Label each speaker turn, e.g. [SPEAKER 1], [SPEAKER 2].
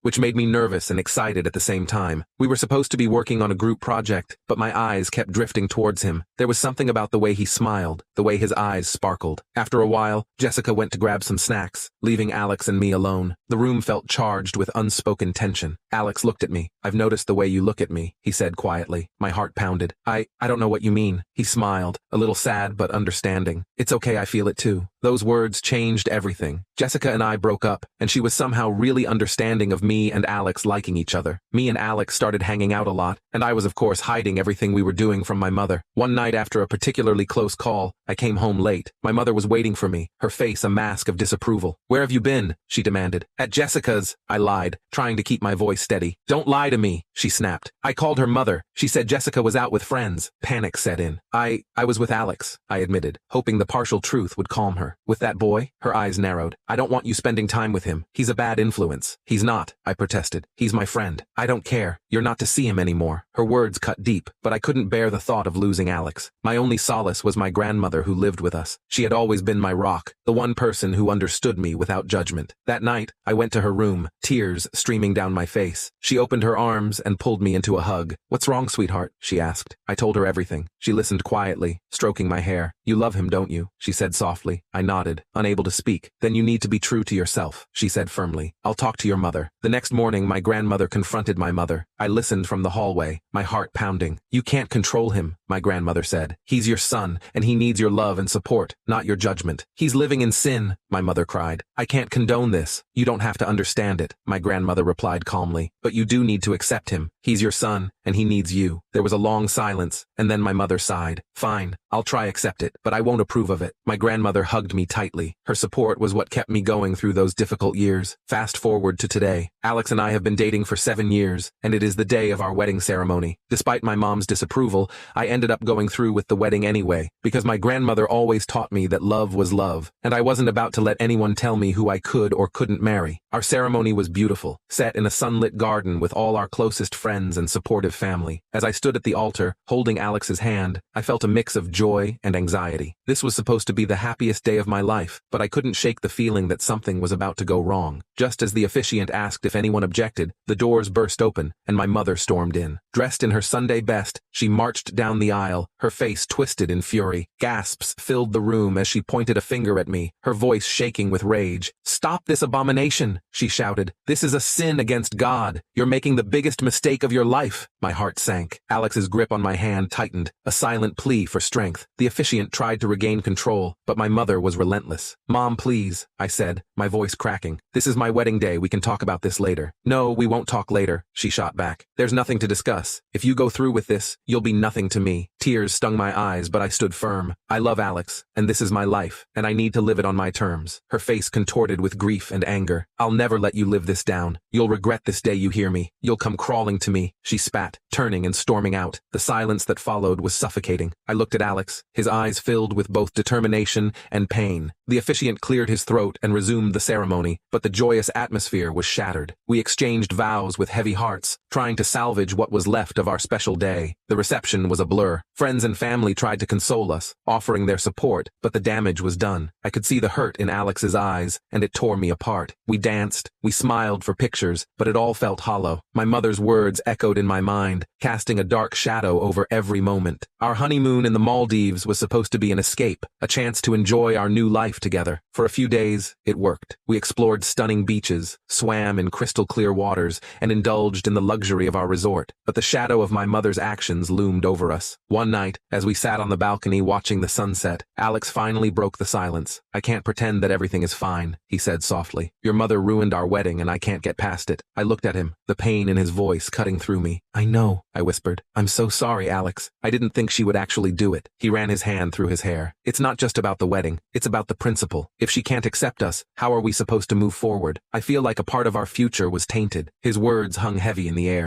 [SPEAKER 1] which made me nervous and excited at the same time. We were supposed to be working on a group project, but my eyes kept drifting towards him. There was something about the way he smiled, the way his eyes sparkled. After a while, Jessica went to grab some snacks, leaving Alex and me alone. The room felt charged with unspoken tension. Alex looked at me. "I've noticed the way you look at me," he said quietly. My heart pounded. I don't know what you mean." He smiled, a little sad but understanding. "It's okay, I feel it too." Those words changed everything. Jessica and I broke up, and she was somehow really understanding of me and Alex liking each other. Me and Alex started hanging out a lot, and I was of course hiding everything we were doing from my mother. One night after a particularly close call, I came home late. My mother was waiting for me, her face a mask of disapproval. "Where have you been?" she demanded. "At Jessica's," I lied, trying to keep my voice steady. "Don't lie to me," she snapped. "I called her mother. She said Jessica was out with friends." Panic set in. I was with Alex," I admitted, hoping the partial truth would calm her. "With that boy?" Her eyes narrowed. "I don't want you spending time with him. He's a bad influence." "He's not," I protested. "He's my friend." "I don't care. You're not to see him anymore." Her words cut deep, but I couldn't bear the thought of losing Alex. My only solace was my grandmother who lived with us. She had always been my rock, the one person who understood me without judgment. That night, I went to her room, tears streaming down my face. She opened her arms and pulled me into a hug. "What's wrong, sweetheart?" she asked. I told her everything. She listened quietly, stroking my hair. "You love him, don't you?" she said softly. I nodded, unable to speak. "Then you need to be true to yourself," she said firmly. "I'll talk to your mother." The next morning, my grandmother confronted my mother. I listened from the hallway, my heart pounding. "You can't control him," my grandmother said. "He's your son, and he needs your love and support, not your judgment." "He's living in sin," my mother cried. "I can't condone this." "You don't have to understand it," my grandmother replied calmly. "But you do need to accept him. He's your son, and he needs you." There was a long silence, and then my mother sighed. "Fine, I'll try accept it, but I won't approve of it." My grandmother hugged me tightly. Her support was what kept me going through those difficult years. Fast forward to today. Alex and I have been dating for 7 years, and it is the day of our wedding ceremony. Despite my mom's disapproval, I ended up going through with the wedding anyway, because my grandmother always taught me that love was love, and I wasn't about to let anyone tell me who I could or couldn't marry. Our ceremony was beautiful, set in a sunlit garden with all our closest friends and supportive family. As I stood at the altar, holding Alex's hand, I felt a mix of joy and anxiety. This was supposed to be the happiest day of my life, but I couldn't shake the feeling that something was about to go wrong. Just as the officiant asked if anyone objected, the doors burst open, and my mother stormed in. Dressed in her Sunday best, she marched down the aisle, her face twisted in fury. Gasps filled the room as she pointed a finger at me, her voice shaking with rage. "Stop this abomination," she shouted. "This is a sin against God. You're making the biggest mistake of your life." My heart sank. Alex's grip on my hand tightened, a silent plea for strength. The officiant tried to regain control, but my mother was relentless. "Mom, please," I said, my voice cracking. "This is my wedding day. We can talk about this later." "No, we won't talk later," she shot back. "There's nothing to discuss. If you go through with this, you'll be nothing to me." Tears stung my eyes, but I stood firm. "I love Alex, and this is my life, and I need to live it on my terms." Her face contorted with grief and anger. "I'll never let you live this down. You'll regret this day you hear me. You'll come crawling to me," she spat, turning and storming out. The silence that followed was suffocating. I looked at Alex, his eyes filled with both determination and pain. The officiant cleared his throat and resumed the ceremony, but the joyous atmosphere was shattered. We exchanged vows with heavy hearts, trying to salvage what was left of our special day. The reception was a blur. Friends and family tried to console us, offering their support, but the damage was done. I could see the hurt in Alex's eyes, and it tore me apart. We danced, we smiled for pictures, but it all felt hollow. My mother's words echoed in my mind, casting a dark shadow over every moment. Our honeymoon in the Maldives was supposed to be an escape, a chance to enjoy our new life together. For a few days, it worked. We explored stunning beaches, swam in crystal-clear waters, and indulged in the luxury of our resort. But the shadow of my mother's actions loomed over us. One night, as we sat on the balcony watching the sunset, Alex finally broke the silence. "I can't pretend that everything is fine," he said softly. "Your mother ruined our wedding and I can't get past it." I looked at him, the pain in his voice cutting through me. "I know," I whispered. "I'm so sorry, Alex. I didn't think she would actually do it." He ran his hand through his hair. "It's not just about the wedding. It's about the principle. If she can't accept us, how are we supposed to move forward? I feel like a part of our future was tainted." His words hung heavy in the air.